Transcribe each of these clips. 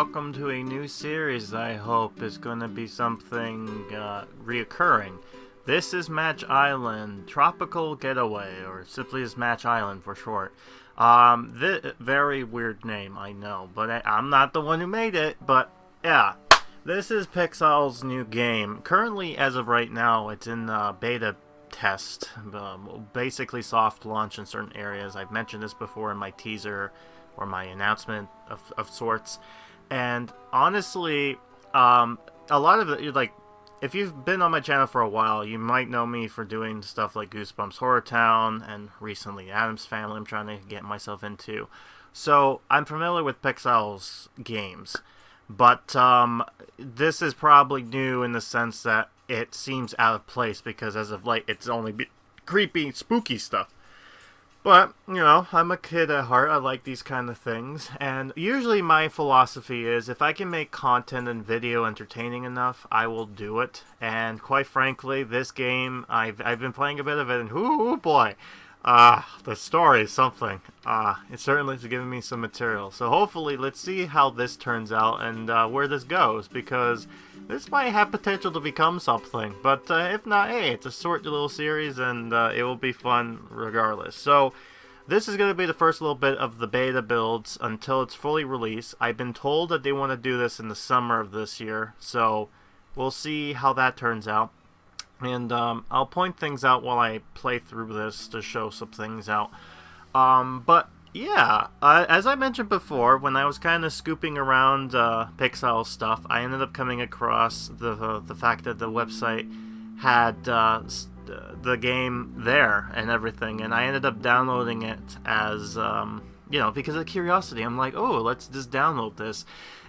welcome to a new series I hope is going to be something reoccurring. This is Match Island Tropical Getaway, or simply as Match Island for short. Very weird name, I know, but I'm not the one who made it, but yeah. This is Pixowl's new game. Currently, as of right now, it's in beta test, basically soft launch in certain areas. I've mentioned this before in my teaser or my announcement of sorts, and honestly, a lot of it, like, if you've been on my channel for a while, you might know me for doing stuff like Goosebumps, HorrorTown, and recently Addam's Family I'm trying to get myself into. So I'm familiar with Pixowl's games, but this is probably new in the sense that it seems out of place because as of late it's only creepy, spooky stuff. But, you know, I'm a kid at heart. I like these kind of things. And usually my philosophy is if I can make content and video entertaining enough, I will do it. And quite frankly, this game, I've been playing a bit of it, and ooh boy, the story is something. It certainly is giving me some material. So hopefully, let's see how this turns out and where this goes, because this might have potential to become something. But if not, hey, it's a short little series, and it will be fun regardless. So this is going to be the first little bit of the beta builds until it's fully released. I've been told that they want to do this in the summer of this year, so we'll see how that turns out. And I'll point things out while I play through this to show some things out. But yeah, as I mentioned before, when I was kind of scooping around Pixowl stuff, I ended up coming across the fact that the website had the game there and everything, and I ended up downloading it as you know, because of curiosity. I'm like, oh, let's just download this.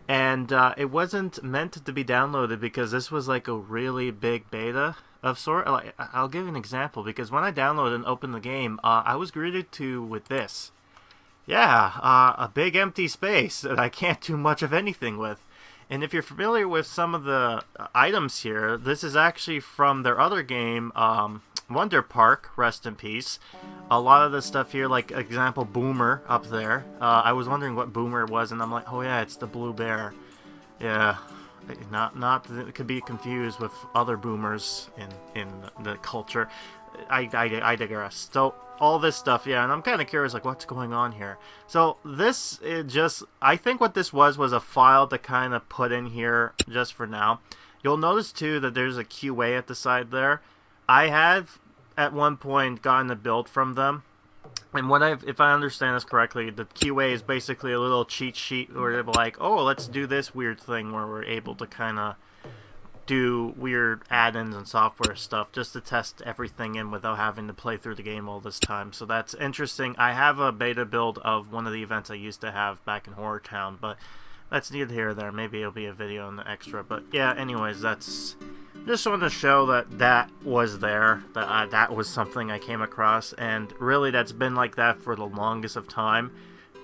And it wasn't meant to be downloaded because this was like a really big beta of sort. Like, I'll give you an example, because when I downloaded and opened the game, I was greeted with this. Yeah, a big empty space that I can't do much of anything with. And if you're familiar with some of the items here, this is actually from their other game, Wonder Park, rest in peace. A lot of the stuff here, like example Boomer up there. I was wondering what Boomer was, and I'm like, oh yeah, it's the blue bear. Yeah, not it could be confused with other boomers in the culture. I digress. So all this stuff, yeah, and I'm kind of curious, like, what's going on here. So this is just, I think what this was a file to kind of put in here just for now. You'll notice too that there's a QA at the side there. I have at one point gotten a build from them, and if I understand this correctly, the QA is basically a little cheat sheet where they're like, oh, let's do this weird thing where we're able to kind of do weird add-ins and software stuff just to test everything in without having to play through the game all this time. So that's interesting. I have a beta build of one of the events I used to have back in HorrorTown, but that's neither here or there. Maybe it'll be a video in the extra. But yeah, anyways, that's just wanted to show that was there, that was something I came across, and really that's been like that for the longest of time,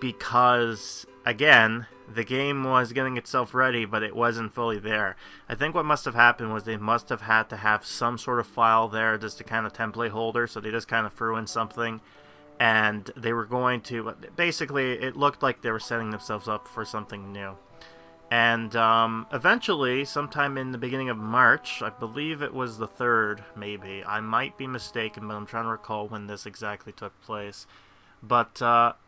because again, the game was getting itself ready, but it wasn't fully there. I think what must have happened was they must have had to have some sort of file there just to kind of template holder, so they just kind of threw in something, and they were going to, basically it looked like they were setting themselves up for something new. And eventually, sometime in the beginning of March, I believe it was the 3rd, maybe. I might be mistaken, but I'm trying to recall when this exactly took place. But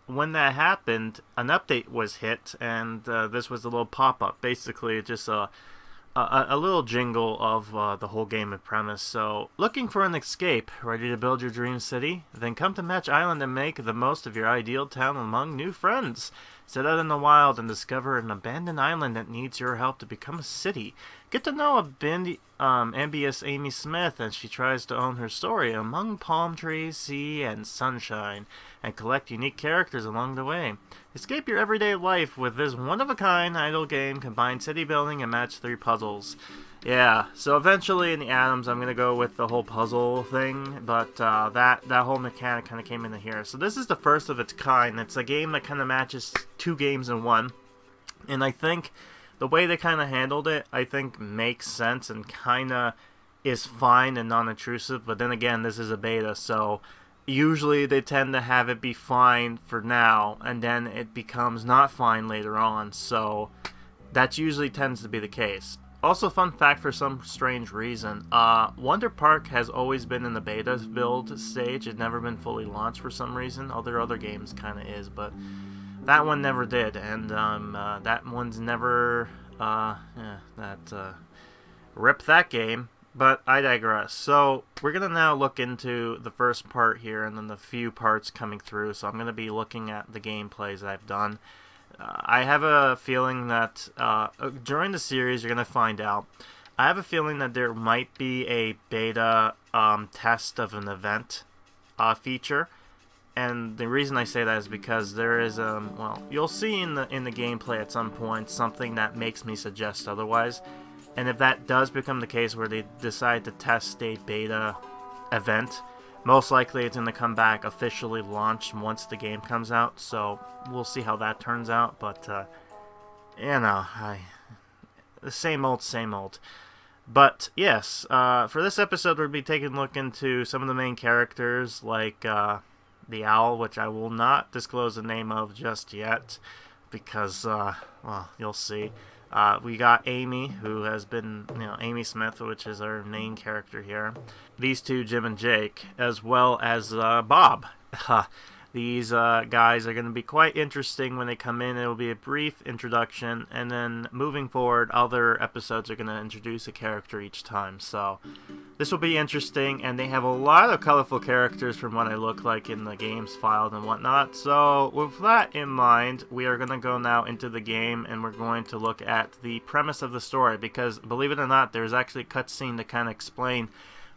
when that happened, an update was hit, and this was a little pop-up. Basically, just a little jingle of the whole game and premise. So, looking for an escape, ready to build your dream city? Then come to Match Island and make the most of your ideal town among new friends. Set out in the wild and discover an abandoned island that needs your help to become a city. Get to know ambitious Amy Smith as she tries to own her story among palm trees, sea, and sunshine, and collect unique characters along the way. Escape your everyday life with this one-of-a-kind idle game, combine city building and match 3 puzzles. Yeah, so eventually in the Addams I'm going to go with the whole puzzle thing, but that whole mechanic kind of came into here. So this is the first of its kind. It's a game that kind of matches 2 games in one, and I think the way they kind of handled it, I think makes sense and kind of is fine and non-intrusive, but then again, this is a beta, so usually they tend to have it be fine for now, and then it becomes not fine later on, so that usually tends to be the case. Also, fun fact, for some strange reason, Wonder Park has always been in the beta build stage. It's never been fully launched for some reason. Other games kind of is, but that one never did, and that one's never, rip that game. But I digress. So we're going to now look into the first part here, and then the few parts coming through. So I'm going to be looking at the gameplays that I've done. I have a feeling that during the series you're going to find out. I have a feeling that there might be a beta test of an event feature. And the reason I say that is because there is, well, you'll see in the gameplay at some point something that makes me suggest otherwise. And if that does become the case where they decide to test a beta event, most likely it's going to come back officially launched once the game comes out. So we'll see how that turns out. But, the same old, same old. But, yes, for this episode we'll be taking a look into some of the main characters, like the owl, which I will not disclose the name of just yet, because, well, you'll see. We got Amy, who has been, Amy Smith, which is our main character here. These two, Jim and Jake, as well as Bob. These guys are going to be quite interesting when they come in. It will be a brief introduction, and then moving forward, other episodes are going to introduce a character each time. So this will be interesting, and they have a lot of colorful characters from what I look like in the games filed and whatnot. So with that in mind, we are going to go now into the game, and we're going to look at the premise of the story, because believe it or not, there's actually a cutscene to kind of explain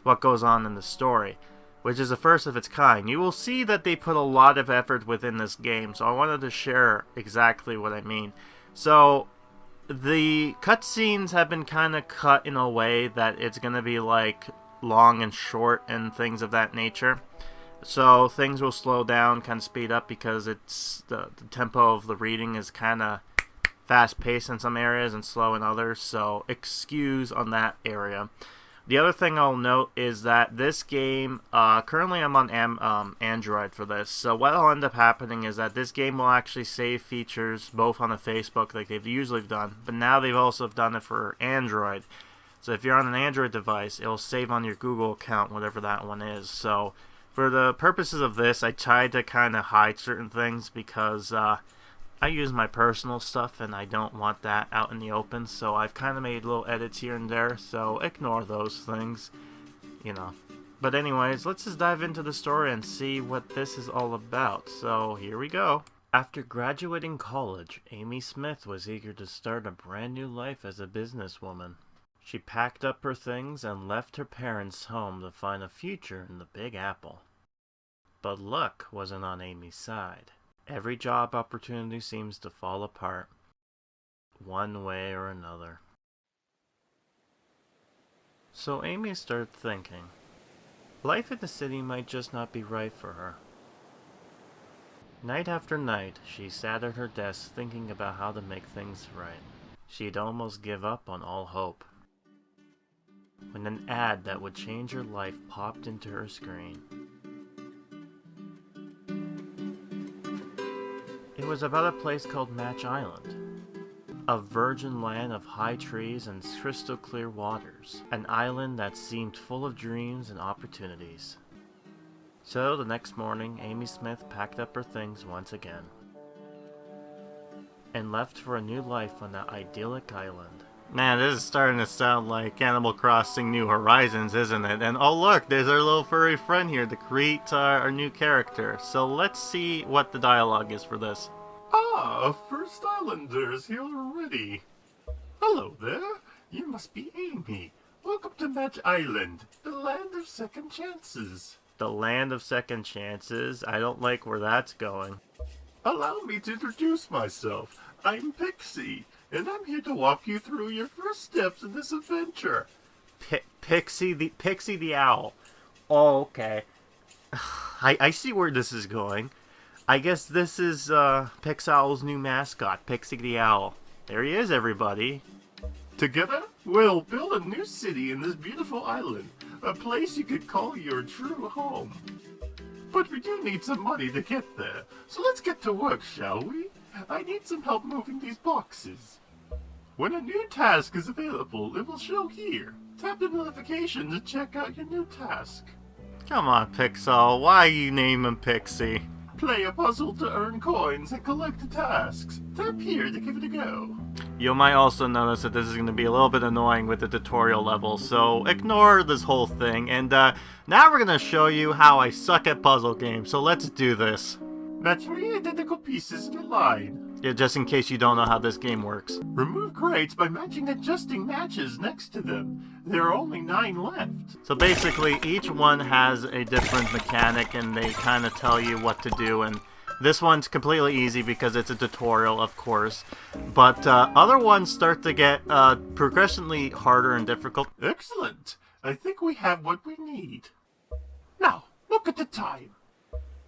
what goes on in the story, which is the first of its kind. You will see that they put a lot of effort within this game, so I wanted to share exactly what I mean. So, the cutscenes have been kind of cut in a way that it's going to be like long and short and things of that nature. So, things will slow down, kind of speed up, because it's the tempo of the reading is kind of fast-paced in some areas and slow in others, so excuse on that area. The other thing I'll note is that this game, currently I'm on Android for this, so what will end up happening is that this game will actually save features both on the Facebook like they've usually done, but now they've also done it for Android. So if you're on an Android device, it'll save on your Google account, whatever that one is. So for the purposes of this, I tried to kind of hide certain things because I use my personal stuff and I don't want that out in the open, so I've kind of made little edits here and there, so ignore those things, But anyways, let's just dive into the story and see what this is all about. So here we go. After graduating college, Amy Smith was eager to start a brand new life as a businesswoman. She packed up her things and left her parents' home to find a future in the Big Apple. But luck wasn't on Amy's side. Every job opportunity seems to fall apart, one way or another. So Amy started thinking, life in the city might just not be right for her. Night after night, she sat at her desk thinking about how to make things right. She'd almost give up on all hope, when an ad that would change her life popped into her screen. It was about a place called Match Island, a virgin land of high trees and crystal clear waters, an island that seemed full of dreams and opportunities. So the next morning, Amy Smith packed up her things once again, and left for a new life on that idyllic island. Man, this is starting to sound like Animal Crossing New Horizons, isn't it? And oh look, there's our little furry friend here to create our new character. So let's see what the dialogue is for this. Ah, First Islanders here already. Hello there, you must be Amy. Welcome to Match Island, the land of second chances. The land of second chances? I don't like where that's going. Allow me to introduce myself. I'm Pixie, and I'm here to walk you through your first steps in this adventure. Pixie the owl. Oh, okay. I see where this is going. I guess this is Pixowl's new mascot, Pixie the owl. There he is, everybody. Together, we'll build a new city in this beautiful island, a place you could call your true home. But we do need some money to get there, so let's get to work, shall we? I need some help moving these boxes. When a new task is available, it will show here. Tap the notification to check out your new task. Come on, Pixowl, why you name him Pixie? Play a puzzle to earn coins and collect tasks. Tap here to give it a go. You might also notice that this is going to be a little bit annoying with the tutorial level, so ignore this whole thing. And now we're going to show you how I suck at puzzle games, so let's do this. Match 3 identical pieces in a line. Yeah, just in case you don't know how this game works. Remove crates by matching adjusting matches next to them. There are only 9 left. So basically, each one has a different mechanic, and they kind of tell you what to do, and this one's completely easy because it's a tutorial, of course. But other ones start to get progressively harder and difficult. Excellent. I think we have what we need. Now, look at the time.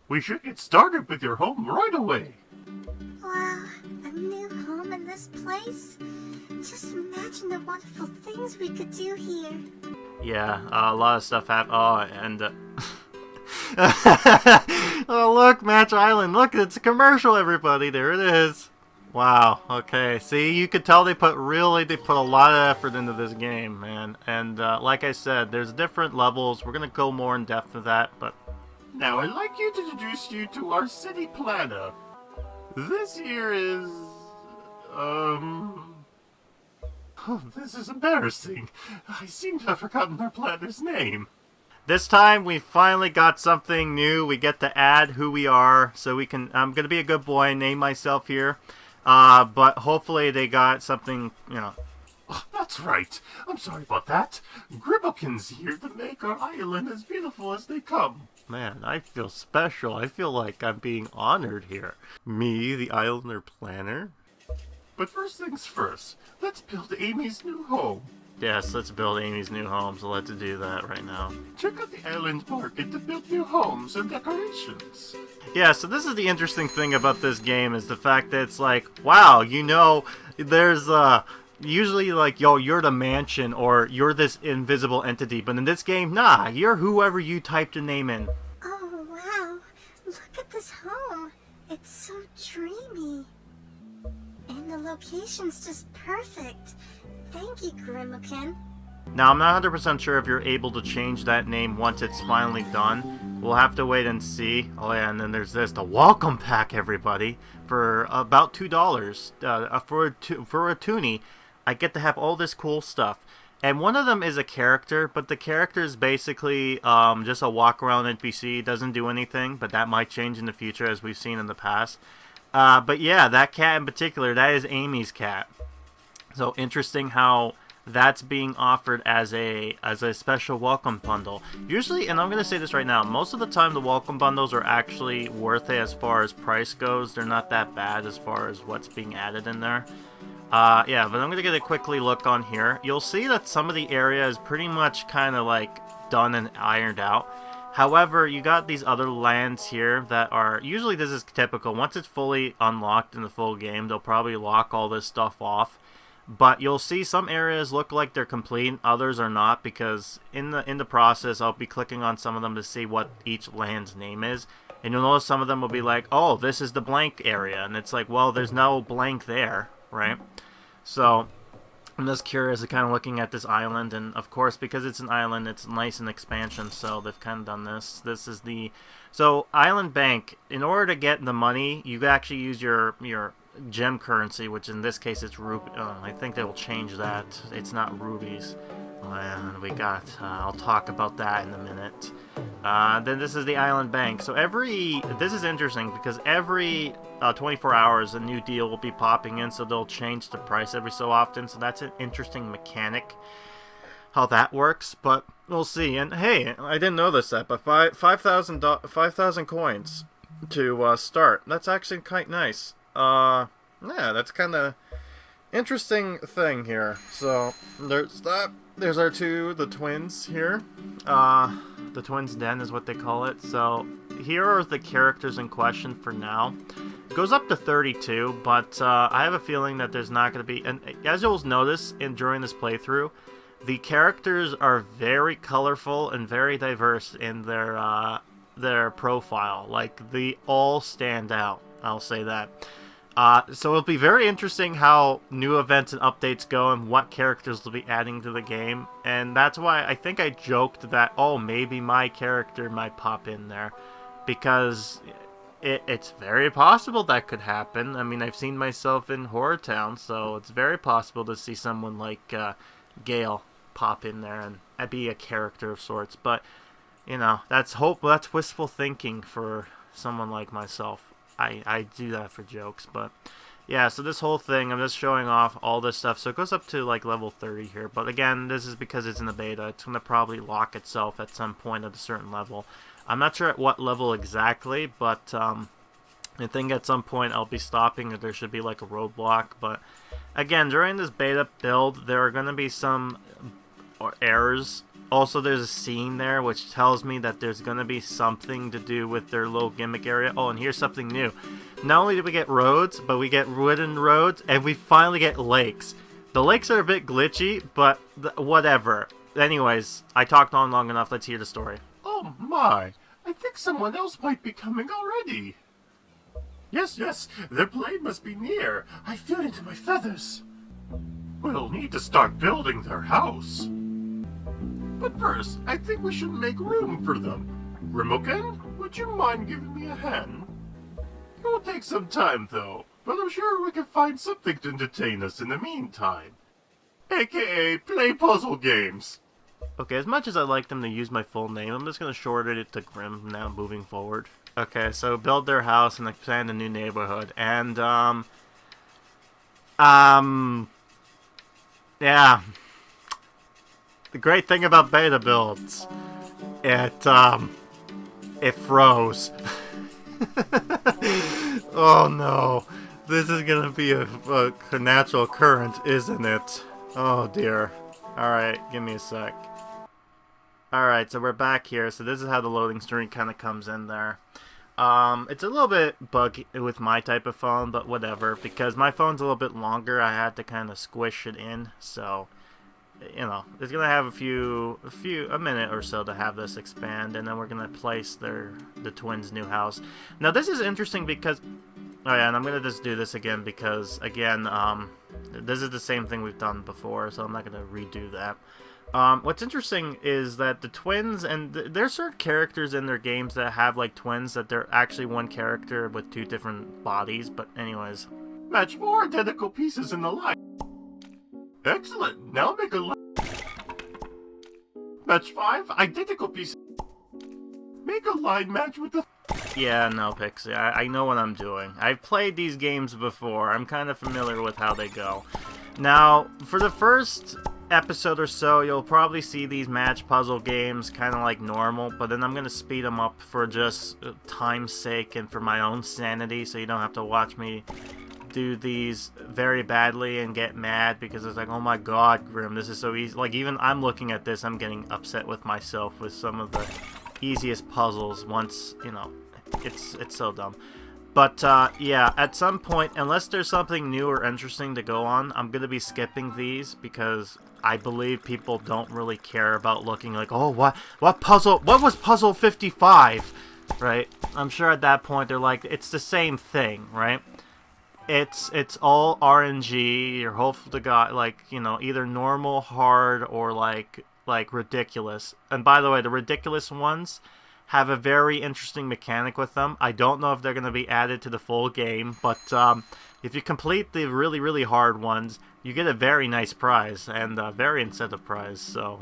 We should get started with your home right away. Wow, a new home in this place? Just imagine the wonderful things we could do here. Yeah, a lot of stuff happened. Oh, and oh, look, Match Island. Look, it's a commercial, everybody. There it is. Wow. Okay. See, you could tell they put a lot of effort into this game, man. And like I said, there's different levels. We're gonna go more in depth with that, but now I'd like you to introduce you to our city planner. This here is oh, this is embarrassing. I seem to have forgotten our planner's name. this time we finally got something new. We get to add who we are, so we can. I'm gonna be a good boy and name myself here. But hopefully they got something, you know. Oh, that's right. I'm sorry about that. Grimokan's here to make our island as beautiful as they come. Man, I feel special. I feel like I'm being honored here. Me, the Islander planner? But first things first, let's build Amy's new home. Yes, let's build Amy's new home, so let's do that right now. Check out the island market to build new homes and decorations. Yeah, so this is the interesting thing about this game, is the fact that it's like, wow, you know, there's, usually like, yo, you're the mansion, or you're this invisible entity, but in this game, nah, you're whoever you typed your name in. Oh, wow. Look at this home. It's so dreamy. And the location's just perfect. Thank you, Grimokan. Now, I'm not 100% sure if you're able to change that name once it's finally done. We'll have to wait and see. Oh yeah, and then there's this, the welcome pack, everybody, for about $2. For a toonie, I get to have all this cool stuff. And one of them is a character, but the character is basically just a walk-around NPC. Doesn't do anything, but that might change in the future, as we've seen in the past. But yeah, that cat in particular, that is Amy's cat. So interesting how that's being offered as a special welcome bundle. Usually, and I'm going to say this right now, most of the time the welcome bundles are actually worth it as far as price goes. They're not that bad as far as what's being added in there. Yeah, but I'm going to get a quickly look on here. You'll see that some of the area is pretty much kind of like done and ironed out. However, you got these other lands here that are, usually this is typical. Once it's fully unlocked in the full game, they'll probably lock all this stuff off. But you'll see some areas look like they're complete, others are not, because in the process I'll be clicking on some of them to see what each land's name is. And you'll notice some of them will be like, oh, this is the blank area. And it's like, well, there's no blank there, right? So I'm just curious of kind of looking at this island. And of course, because it's an island, it's nice in expansion. So they've kind of done this. This is the... So Island Bank, in order to get the money, you actually use your gem currency, which in this case it's ruby. I think they will change that. It's not rubies. And we got, I'll talk about that in a minute. Then this is the Island Bank. So this is interesting because every 24 hours a new deal will be popping in, so they'll change the price every so often. So that's an interesting mechanic, how that works, but we'll see. And hey, I didn't know this but 5,000 coins to start. That's actually quite nice. Yeah, that's kind of interesting thing here. So there's that. There's our the twins here. The twins den is what they call it. So here are the characters in question for now. It goes up to 32, but I have a feeling that there's not going to be, and as you'll notice during this playthrough, the characters are very colorful and very diverse in their profile. Like, they all stand out, I'll say that. So it'll be very interesting how new events and updates go and what characters will be adding to the game. And that's why I think I joked that, oh, maybe my character might pop in there. Because it's very possible that could happen. I mean, I've seen myself in HorrorTown, so it's very possible to see someone like Gale pop in there and be a character of sorts. But, you know, that's wishful thinking for someone like myself. I do that for jokes, but yeah, so this whole thing, I'm just showing off all this stuff. So it goes up to like level 30 here, but again, this is because it's in the beta. It's going to probably lock itself at some point at a certain level. I'm not sure at what level exactly, but I think at some point I'll be stopping, or there should be like a roadblock. But again, during this beta build, there are going to be some errors. Also, there's a scene there which tells me that there's going to be something to do with their little gimmick area. Oh, and here's something new. Not only do we get roads, but we get wooden roads, and we finally get lakes. The lakes are a bit glitchy, but whatever. Anyways, I talked on long enough. Let's hear the story. Oh my, I think someone else might be coming already. Yes, their plane must be near. I feel it in my feathers. We'll need to start building their house. But first, I think we should make room for them. Grimokan, would you mind giving me a hand? It will take some time, though, but I'm sure we can find something to entertain us in the meantime. AKA play puzzle games. Okay, as much as I'd like them to use my full name, I'm just going to shorten it to Grim now moving forward. Okay, so build their house and expand a new neighborhood. And, yeah. The great thing about beta builds, it froze. Oh no, this is gonna be a natural occurrence, isn't it? Oh dear. Alright, give me a sec. Alright, so we're back here, so this is how the loading screen kind of comes in there. It's a little bit buggy with my type of phone, but whatever, because my phone's a little bit longer, I had to kind of squish it in, so... You know, it's gonna have a minute or so to have this expand, and then we're gonna place the twins' new house. Now this is interesting because, oh yeah, and I'm gonna just do this again because again, this is the same thing we've done before, so I'm not gonna redo that. What's interesting is that the twins, and there's certain characters in their games that have like twins that they're actually one character with two different bodies. But anyways, match 4 identical pieces in the line. Excellent. Now make a match 5 identical pieces. Make a line match with the... Yeah, no, Pixie. I know what I'm doing. I've played these games before. I'm kind of familiar with how they go. Now, for the first episode or so, you'll probably see these match puzzle games kind of like normal, but then I'm going to speed them up for just time's sake and for my own sanity, so you don't have to watch me do these very badly and get mad because it's like, oh my god, Grim, this is so easy. Like, even I'm looking at this, I'm getting upset with myself with some of the easiest puzzles once, you know, it's so dumb. But, yeah, at some point, unless there's something new or interesting to go on, I'm going to be skipping these because I believe people don't really care about looking like, oh, what was puzzle 55, right? I'm sure at that point they're like, it's the same thing, right? It's all RNG. You're hopeful to God, like, you know, either normal, hard, or like ridiculous. And by the way, the ridiculous ones have a very interesting mechanic with them. I don't know if they're going to be added to the full game, but if you complete the really, really hard ones, you get a very nice prize, and a very incentive prize, so...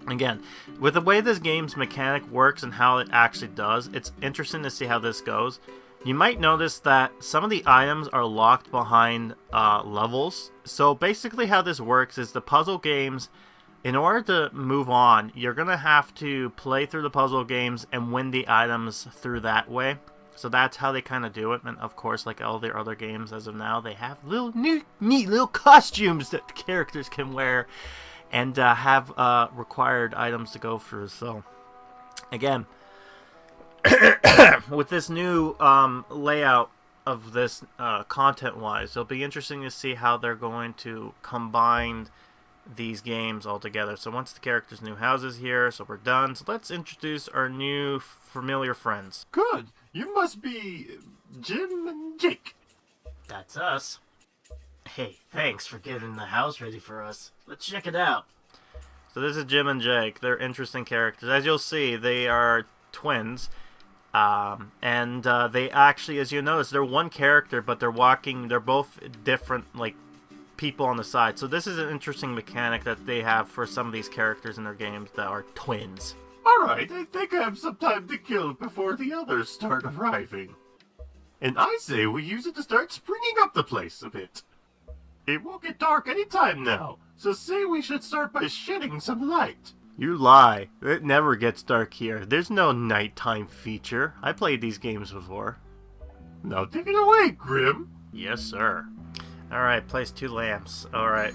Again, with the way this game's mechanic works and how it actually does, it's interesting to see how this goes. You might notice that some of the items are locked behind levels. So basically how this works is the puzzle games, in order to move on, you're going to have to play through the puzzle games and win the items through that way. So that's how they kind of do it. And of course, like all their other games as of now, they have little neat little costumes that the characters can wear and have required items to go through. So again, with this new layout of this content-wise, it'll be interesting to see how they're going to combine these games all together. So once the characters' new houses here, so we're done. So let's introduce our new familiar friends. Good. You must be Jim and Jake. That's us. Hey, thanks for getting the house ready for us. Let's check it out. So this is Jim and Jake. They're interesting characters. As you'll see, they are twins. And they actually, as you notice, they're one character, but they're both different, like, people on the side. So this is an interesting mechanic that they have for some of these characters in their games that are twins. Alright, I think I have some time to kill before the others start arriving. And I say we use it to start springing up the place a bit. It won't get dark any time now, so say we should start by shedding some light. You lie. It never gets dark here. There's no nighttime feature. I played these games before. Now take it away, Grim. Yes, sir. Alright, place 2 lamps. Alright.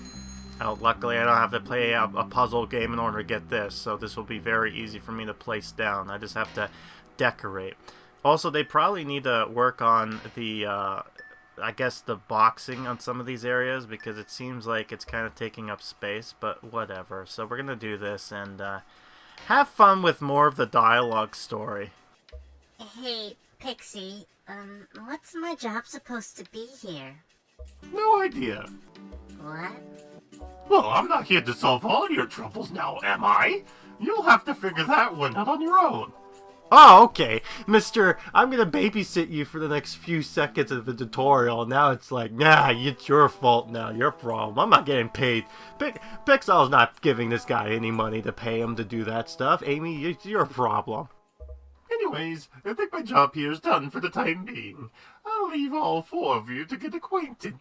Oh, luckily I don't have to play a puzzle game in order to get this, so this will be very easy for me to place down. I just have to decorate. Also, they probably need to work on the, I guess, the boxing on some of these areas, because it seems like it's kind of taking up space, but whatever. So we're going to do this and have fun with more of the dialogue story. Hey, Pixie, what's my job supposed to be here? No idea. What? Well, I'm not here to solve all your troubles now, am I? You'll have to figure that one out on your own. Oh, okay. Mister, I'm gonna babysit you for the next few seconds of the tutorial. Now it's like, nah, it's your fault now. Your problem. I'm not getting paid. Pixow's not giving this guy any money to pay him to do that stuff. Amy, it's your problem. Anyways, I think my job here is done for the time being. I'll leave all 4 of you to get acquainted.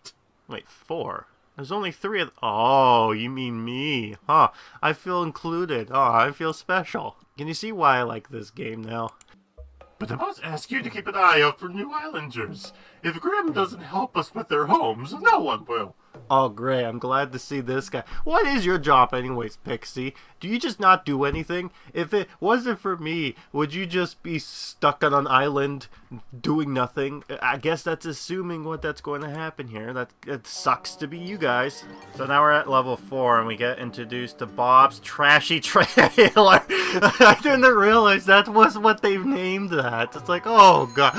Wait, 4? There's only 3 of... Oh, you mean me. Huh. I feel included. Oh, I feel special. Can you see why I like this game now? But I must ask you to keep an eye out for new islanders. If Grim doesn't help us with their homes, no one will. Oh, great. I'm glad to see this guy. What is your job anyways, Pixie? Do you just not do anything? If it wasn't for me, would you just be stuck on an island doing nothing? I guess that's assuming what that's going to happen here. That it sucks to be you guys. So now we're at level 4 and we get introduced to Bob's Trashy Trailer. I didn't realize that was what they've named that. It's like, oh god.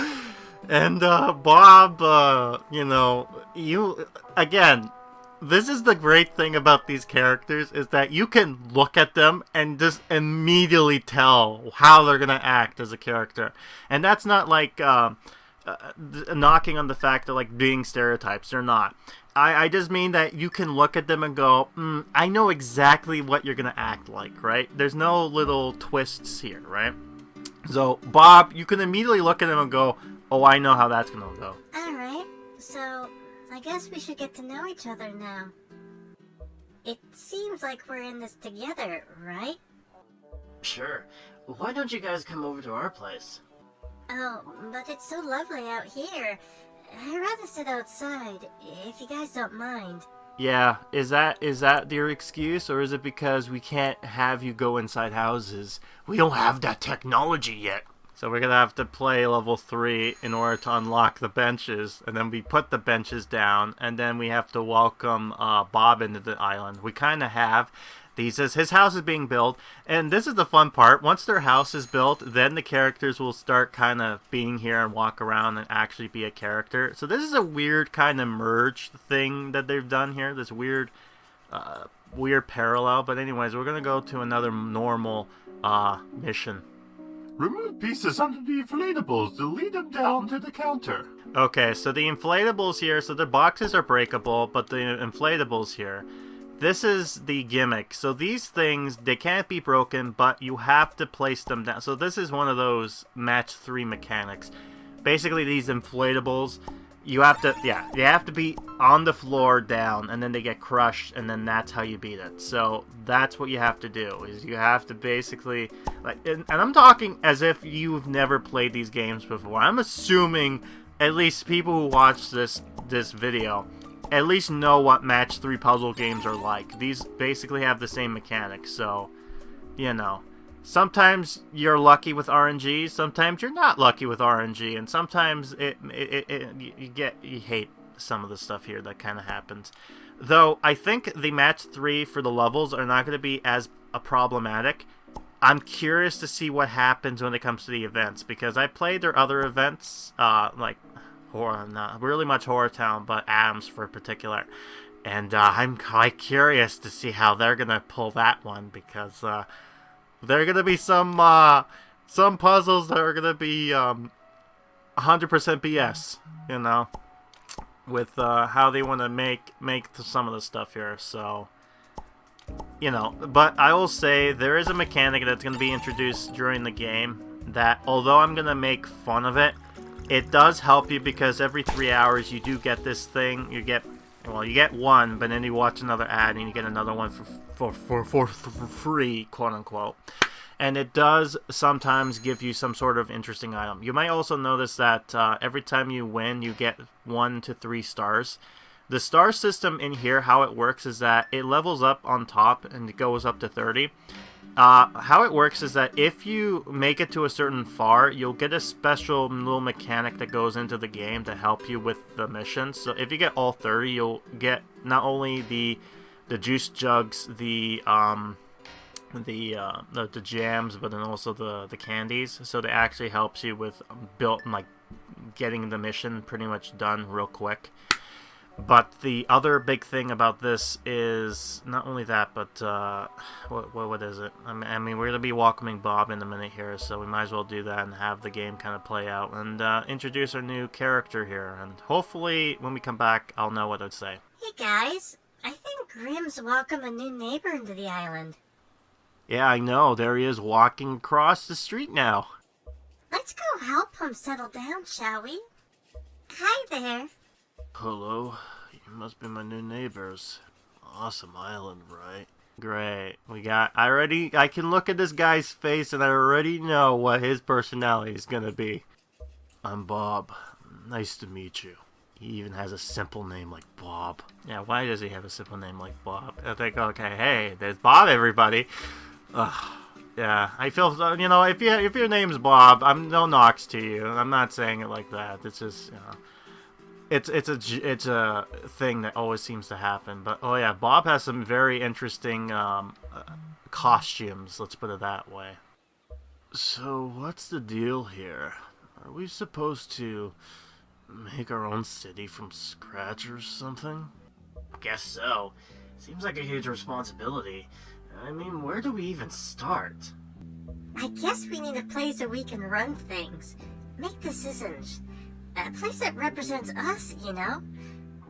And Bob, you know, again, this is the great thing about these characters, is that you can look at them and just immediately tell how they're going to act as a character. And that's not like knocking on the fact of like being stereotypes. They're not. I just mean that you can look at them and go, I know exactly what you're going to act like, right? There's no little twists here, right? So, Bob, you can immediately look at him and go, oh, I know how that's gonna go. Alright, so I guess we should get to know each other now. It seems like we're in this together, right? Sure. Why don't you guys come over to our place? Oh, but it's so lovely out here. I'd rather sit outside, if you guys don't mind. Yeah, is that your excuse, or is it because we can't have you go inside houses? We don't have that technology yet. So we're gonna have to play level 3 in order to unlock the benches, and then we put the benches down, and then we have to welcome Bob into the island. We kind of have. His house is being built, and this is the fun part. Once their house is built, then the characters will start kind of being here and walk around and actually be a character. So this is a weird kind of merge thing that they've done here. This weird parallel. But anyways, we're gonna go to another normal mission. Remove pieces under the inflatables to lead them down to the counter. Okay, so the inflatables here, so the boxes are breakable, but the inflatables here, this is the gimmick. So these things, they can't be broken, but you have to place them down. So this is one of those match 3 mechanics. Basically, these inflatables, you have to be on the floor down, and then they get crushed, and then that's how you beat it. So that's what you have to do, is you have to basically, like, and I'm talking as if you've never played these games before. I'm assuming at least people who watch this video at least know what match 3 puzzle games are like. These basically have the same mechanics, so, you know. Sometimes you're lucky with RNG, sometimes you're not lucky with RNG, and sometimes you hate some of the stuff here that kind of happens. Though, I think the match 3 for the levels are not going to be as problematic. I'm curious to see what happens when it comes to the events, because I played their other events, like not really much HorrorTown, but Addams for particular. And I'm quite curious to see how they're gonna pull that one, because there are gonna be some puzzles that are gonna be 100% BS, you know, with how they want to make some of the stuff here. So, you know, but I will say there is a mechanic that's gonna be introduced during the game that, although I'm gonna make fun of it, it does help you, because every 3 hours you do get this thing. You get one, but then you watch another ad and you get another one for free, quote unquote. And it does sometimes give you some sort of interesting item. You might also notice that every time you win, you get 1 to 3 stars. The star system in here, how it works is that it levels up on top and it goes up to 30. How it works is that if you make it to a certain far, you'll get a special little mechanic that goes into the game to help you with the mission. So if you get all 30, you'll get not only the juice jugs, the jams, but then also the candies. So that actually helps you with getting the mission pretty much done real quick. But the other big thing about this is not only that, but what is it? I mean, we're gonna be welcoming Bob in a minute here, so we might as well do that and have the game kind of play out and introduce our new character here. And hopefully, when we come back, I'll know what I'd say. Hey guys, I think Grim's welcomed a new neighbor into the island. Yeah, I know. There he is walking across the street now. Let's go help him settle down, shall we? Hi there. Hello. You must be my new neighbors. Awesome island, right? Great. I can look at this guy's face and I already know what his personality is gonna be. I'm Bob. Nice to meet you. He even has a simple name like Bob. Yeah, why does he have a simple name like Bob? I think, okay, hey, there's Bob, everybody. Yeah, I feel, you know, if your name's Bob, I'm no knocks to you. I'm not saying it like that. It's just, you know, it's a thing that always seems to happen. But oh yeah, Bob has some very interesting costumes. Let's put it that way. So what's the deal here? Are we supposed to make our own city from scratch or something? Guess so. Seems like a huge responsibility. I mean, where do we even start? I guess we need a place where we can run things. Make decisions. A place that represents us, you know?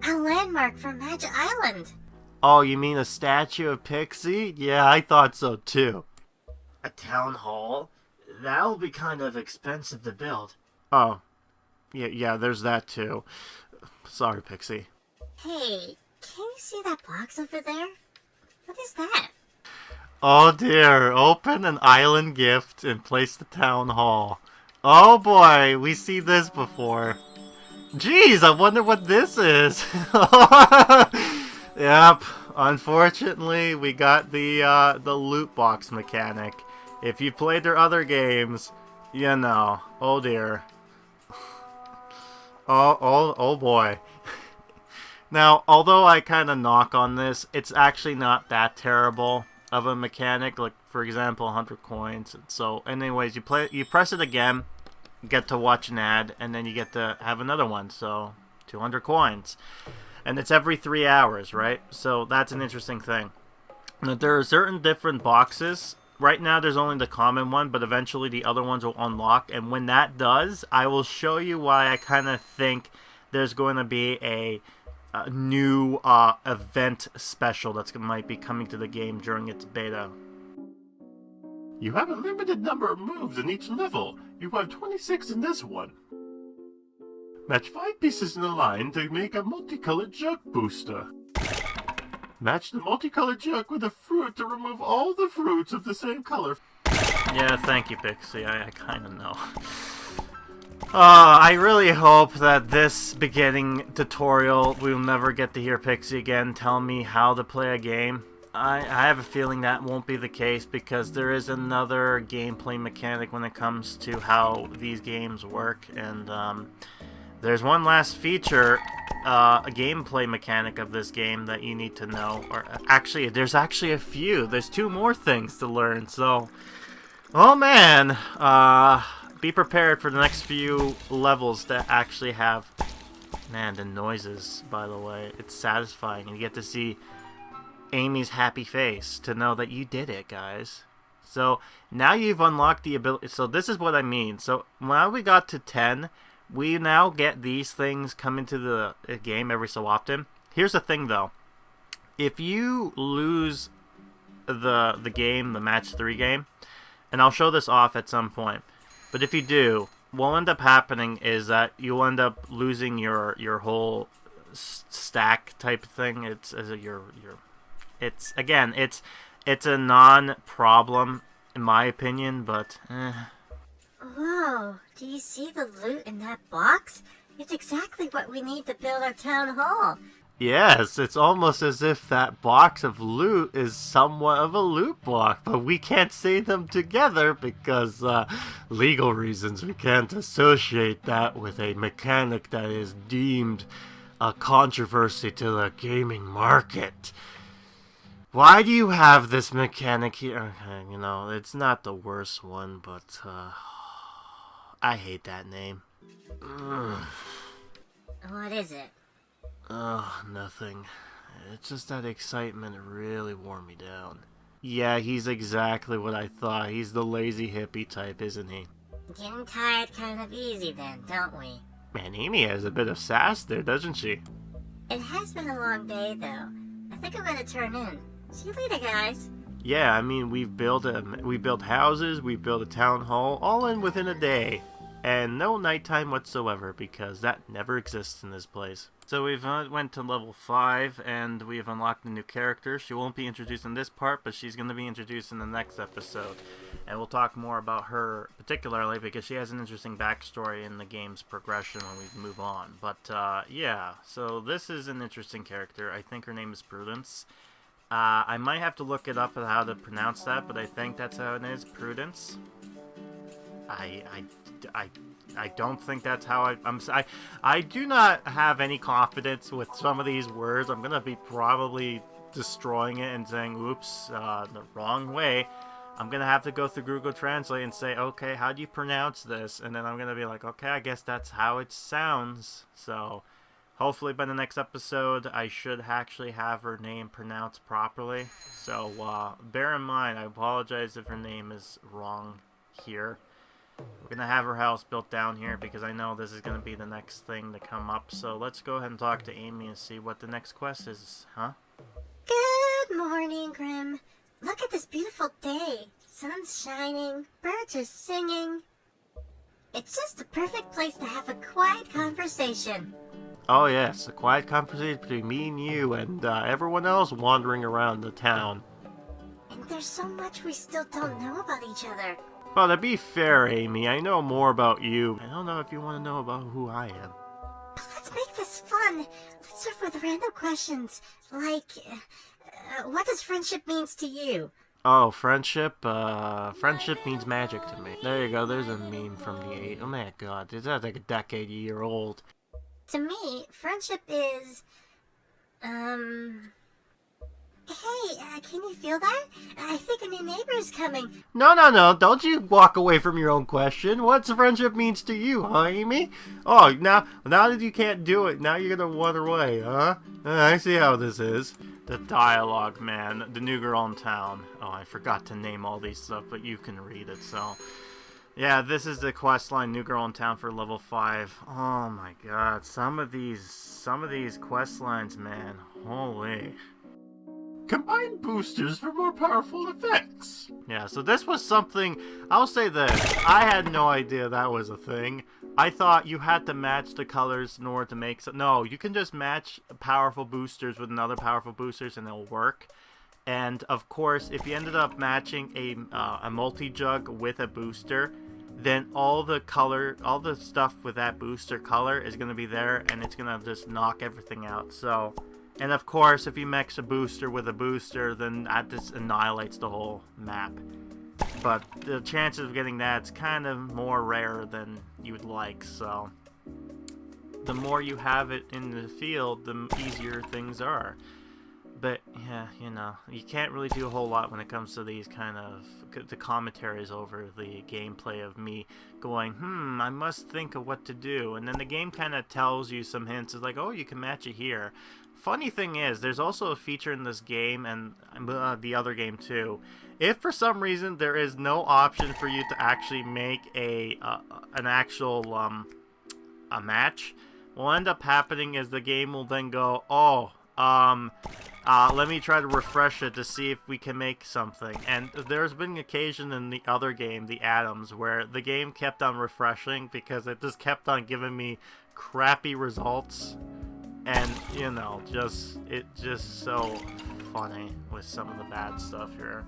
A landmark for Magic Island. Oh, you mean a statue of Pixie? Yeah, I thought so too. A town hall? That'll be kind of expensive to build. Oh, yeah, there's that too. Sorry, Pixie. Hey, can you see that box over there? What is that? Oh dear, open an island gift and place the town hall. Oh boy, we see this before. Jeez, I wonder what this is. Yep, unfortunately, we got the loot box mechanic. If you played their other games, you know. Oh dear. Oh boy. Now, although I kind of knock on this, it's actually not that terrible of a mechanic. Like, for example, 100 coins. And so, anyways, you press it again, get to watch an ad, and then you get to have another one. So, 200 coins. And it's every 3 hours, right? So, that's an interesting thing. Now, there are certain different boxes. Right now, there's only the common one, but eventually the other ones will unlock. And when that does, I will show you why I kind of think there's going to be a new event special that's might be coming to the game during its beta. You have a limited number of moves in each level. You have 26 in this one. Match 5 pieces in a line to make a multicolored jug booster. Match the multicolored jug with a fruit to remove all the fruits of the same color. Yeah, thank you, Pixie. I kind of know. I really hope that this beginning tutorial, we'll never get to hear Pixie again tell me how to play a game. I have a feeling that won't be the case, because there is another gameplay mechanic when it comes to how these games work, and there's one last feature, a gameplay mechanic of this game that you need to know. Or actually, there's actually a few. There's 2 more things to learn, so... Oh man! Be prepared for the next few levels to actually have Man, the noises, by the way, it's satisfying. And you get to see Amy's happy face to know that you did it, guys. So now you've unlocked the ability. So this is what I mean. So when we got to 10, we now get these things come into the game every so often. Here's the thing, though. If you lose the game, the match 3 game, and I'll show this off at some point, but if you do, what will end up happening is that you'll end up losing your whole stack type thing. It's a non-problem in my opinion, but Whoa, do you see the loot in that box? It's exactly what we need to build our town hall. yes, it's almost as if that box of loot is somewhat of a loot block, but we can't say them together because legal reasons. We can't associate that with a mechanic that is deemed a controversy to the gaming market. Why do you have this mechanic here? Okay, you know, it's not the worst one, but I hate that name. Ugh. What is it? Oh, nothing. It's just that excitement really wore me down. Yeah, he's exactly what I thought. He's the lazy hippie type, isn't he? Getting tired kind of easy then, don't we? Man, Amy has a bit of sass there, doesn't she? It has been a long day, though. I think I'm gonna turn in. See you later, guys. Yeah, I mean, we built houses, we built a town hall, all in within a day. And no nighttime whatsoever, because that never exists in this place. So we've went to level 5, and we've unlocked a new character. She won't be introduced in this part, but she's going to be introduced in the next episode. And we'll talk more about her particularly, because she has an interesting backstory in the game's progression when we move on. But, yeah, so this is an interesting character. I think her name is Prudence. I might have to look it up at how to pronounce that, but I think that's how it is, Prudence. I don't think that's how I do not have any confidence with some of these words. I'm gonna be probably destroying it and saying, oops, the wrong way. I'm gonna have to go through Google Translate and say, okay, how do you pronounce this? And then I'm gonna be like, okay, I guess that's how it sounds. So hopefully by the next episode, I should actually have her name pronounced properly. So bear in mind, I apologize if her name is wrong here. We're going to have her house built down here because I know this is going to be the next thing to come up. So let's go ahead and talk to Amy and see what the next quest is, huh? Good morning, Grim. Look at this beautiful day. Sun's shining, birds are singing. It's just the perfect place to have a quiet conversation. Oh yes, a quiet conversation between me and you and everyone else wandering around the town. And there's so much we still don't know about each other. Well, to be fair, Amy, I know more about you. I don't know if you want to know about who I am. But let's make this fun. Let's start with random questions. Like, what does friendship means to you? Oh, friendship? Friendship means magic to me. There you go, there's a meme from the 80s. Oh my god, is that like a decade-year old? To me, friendship is, Hey, can you feel that? I think a new neighbor is coming. No, don't you walk away from your own question. What's friendship means to you, huh, Amy? Oh, now that you can't do it, now you're gonna wander away, huh? I see how this is. The dialogue, man. The new girl in town. Oh, I forgot to name all these stuff, but you can read it, so... Yeah, this is the questline New Girl in Town for level 5. Oh my god, some of these quest lines, man. Holy... Combine boosters for more powerful effects. Yeah, so this was something, I'll say this, I had no idea that was a thing. I thought you had to match the colors in order to make some, no, you can just match powerful boosters with another powerful boosters and it'll work. And of course, if you ended up matching a multi-jug with a booster, then all the stuff with that booster color is going to be there and it's going to just knock everything out, so... And of course, if you mix a booster with a booster, then that just annihilates the whole map. But the chances of getting that's kind of more rare than you would like, so... The more you have it in the field, the easier things are. But yeah, you know, you can't really do a whole lot when it comes to these kind of the commentaries over the gameplay of me going, I must think of what to do, and then the game kind of tells you some hints. It's like, oh, you can match it here. Funny thing is, there's also a feature in this game and the other game too. If for some reason there is no option for you to actually make an actual a match, what will end up happening is the game will then go, oh, let me try to refresh it to see if we can make something. And there's been an occasion in the other game, the Addams, where the game kept on refreshing because it just kept on giving me crappy results. And, you know, it's just so funny with some of the bad stuff here.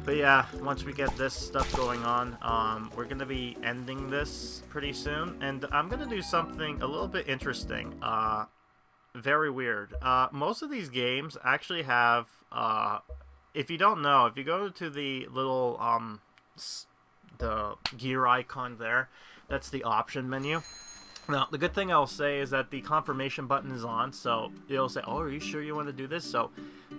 But yeah, once we get this stuff going on, we're going to be ending this pretty soon. And I'm going to do something a little bit interesting. Very weird. Most of these games actually have, if you don't know, if you go to the little, the gear icon there, that's the option menu. Now, the good thing I'll say is that the confirmation button is on, so it'll say, oh, are you sure you want to do this? So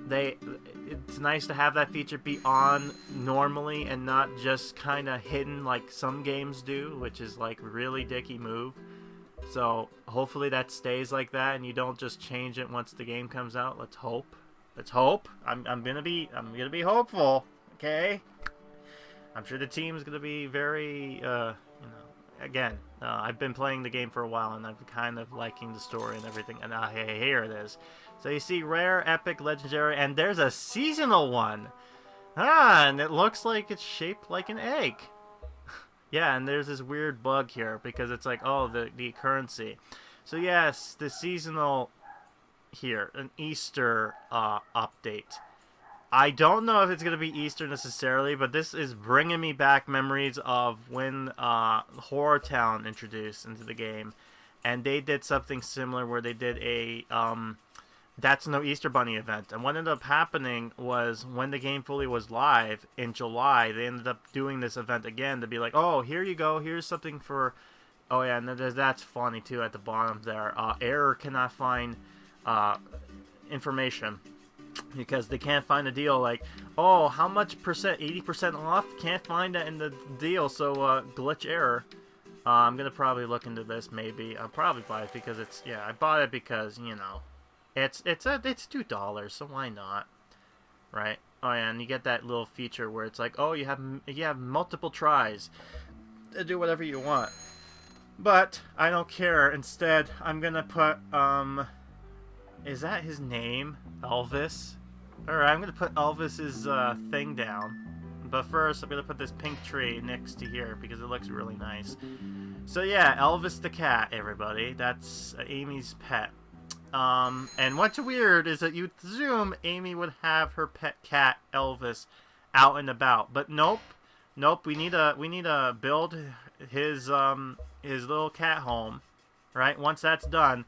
it's nice to have that feature be on normally and not just kind of hidden like some games do, which is like really dicky move. So hopefully that stays like that and you don't just change it once the game comes out. Let's hope. Let's hope. I'm gonna be hopeful. Okay. I'm sure the team's gonna be very you know, again, I've been playing the game for a while and I'm kind of liking the story and everything. And hey, here it is. So you see rare, epic, legendary, and there's a seasonal one. And it looks like it's shaped like an egg. Yeah, and there's this weird bug here because it's like, oh, the currency. So yes, the seasonal here, an Easter update. I don't know if it's going to be Easter necessarily, but this is bringing me back memories of when HorrorTown introduced into the game. And they did something similar where they did a That's No Easter Bunny event. And what ended up happening was when the game fully was live in July, they ended up doing this event again to be like, oh, here you go, here's something for... Oh yeah, and that's funny too at the bottom there. Error cannot find information. Because they can't find a deal like, oh, how much percent? 80% off? Can't find that in the deal, so glitch error. I'm gonna probably look into this. Maybe I'll probably buy it because it's I bought it because you know, it's $2, so why not, right? Oh yeah, and you get that little feature where it's like, oh, you have multiple tries to do whatever you want. But I don't care. Instead, I'm gonna put is that his name? Elvis? Alright, I'm going to put Elvis's thing down. But first, I'm going to put this pink tree next to here because it looks really nice. So yeah, Elvis the cat, everybody. That's Amy's pet. And what's weird is that you'd assume Amy would have her pet cat, Elvis, out and about. But nope. Nope, we need to build his little cat home. Right? Once that's done...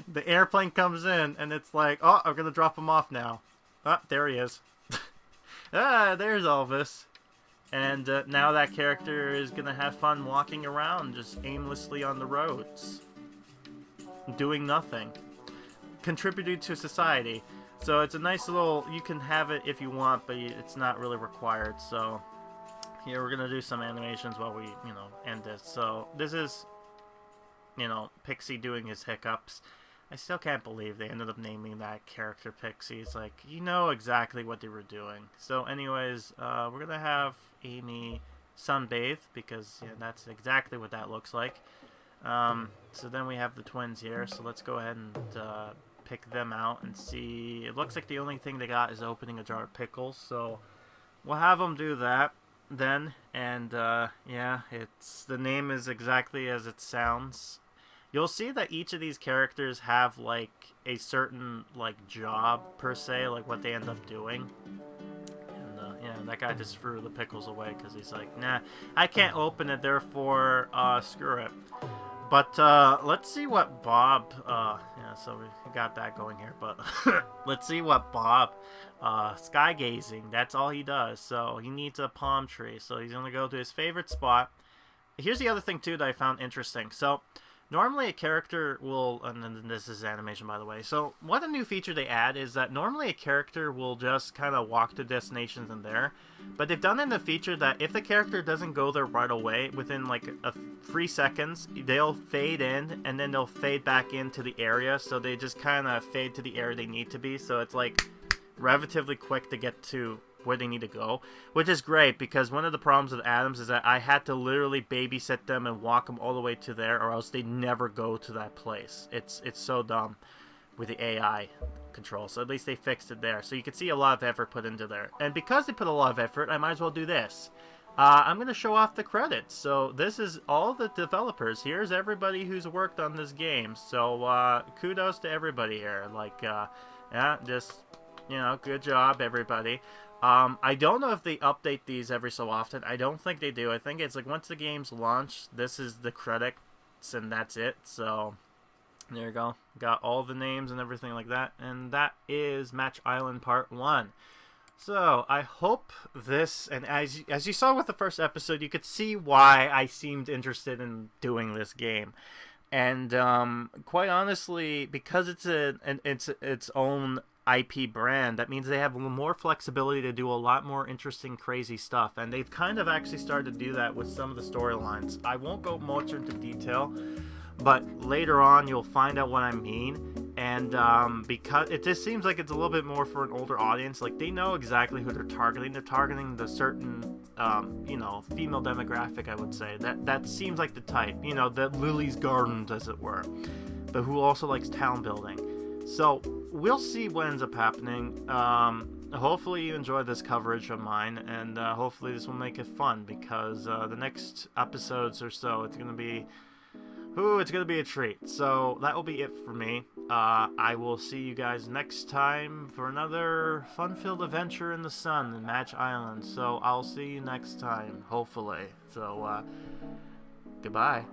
the airplane comes in, and it's like, oh, I'm going to drop him off now. Ah, there he is. There's Elvis. And now that character is going to have fun walking around, just aimlessly on the roads. Doing nothing. Contributing to society. So it's a nice little, you can have it if you want, but it's not really required. So here we're going to do some animations while we, you know, end this. So this is... you know, Pixie doing his hiccups. I still can't believe they ended up naming that character Pixie. It's like, you know exactly what they were doing. So anyways, we're going to have Amy sunbathe because yeah, that's exactly what that looks like. So then we have the twins here. So let's go ahead and pick them out and see. It looks like the only thing they got is opening a jar of pickles. So we'll have them do that then. And yeah, the name is exactly as it sounds. You'll see that each of these characters have like a certain like job per se, like what they end up doing. And yeah, that guy just threw the pickles away because he's like, nah, I can't open it, therefore screw it. But let's see what Bob. Yeah, so we got that going here. But let's see what Bob. Sky gazing. That's all he does. So he needs a palm tree. So he's gonna go to his favorite spot. Here's the other thing too that I found interesting. So Normally a character will, and then this is animation by the way, so what a new feature they add is that normally a character will just kind of walk to destinations in there, but they've done in the feature that if the character doesn't go there right away, within like 3 seconds, they'll fade in, and then they'll fade back into the area, so they just kind of fade to the area they need to be, so it's like relatively quick to get to where they need to go, which is great because one of the problems with Addams is that I had to literally babysit them and walk them all the way to there, or else they'd never go to that place. It's so dumb with the AI control, so at least they fixed it there. So you can see a lot of effort put into there, and because they put a lot of effort, I might as well do this. I'm going to show off the credits. So this is all the developers. Here's everybody who's worked on this game. So kudos to everybody here. Like, yeah, just, you know, good job, everybody. I don't know if they update these every so often. I don't think they do. I think it's like once the game's launched, this is the credits and that's it. So there you go. Got all the names and everything like that. And that is Match Island Part 1. So I hope this, and as you saw with the first episode, you could see why I seemed interested in doing this game. And quite honestly, because it's its own IP brand, that means they have more flexibility to do a lot more interesting, crazy stuff, and they've kind of actually started to do that with some of the storylines. I won't go much into detail, but later on you'll find out what I mean, and because it just seems like it's a little bit more for an older audience. Like, they know exactly who they're targeting. They're targeting the certain you know, female demographic, I would say. That seems like the type, you know, the Lily's Gardens, as it were, but who also likes town building. So we'll see what ends up happening. Hopefully you enjoy this coverage of mine, and hopefully this will make it fun, because the next episodes or so, it's gonna be a treat. So that will be it for me. I will see you guys next time for another fun-filled adventure in the sun in Match Island. So I'll see you next time, hopefully. So goodbye.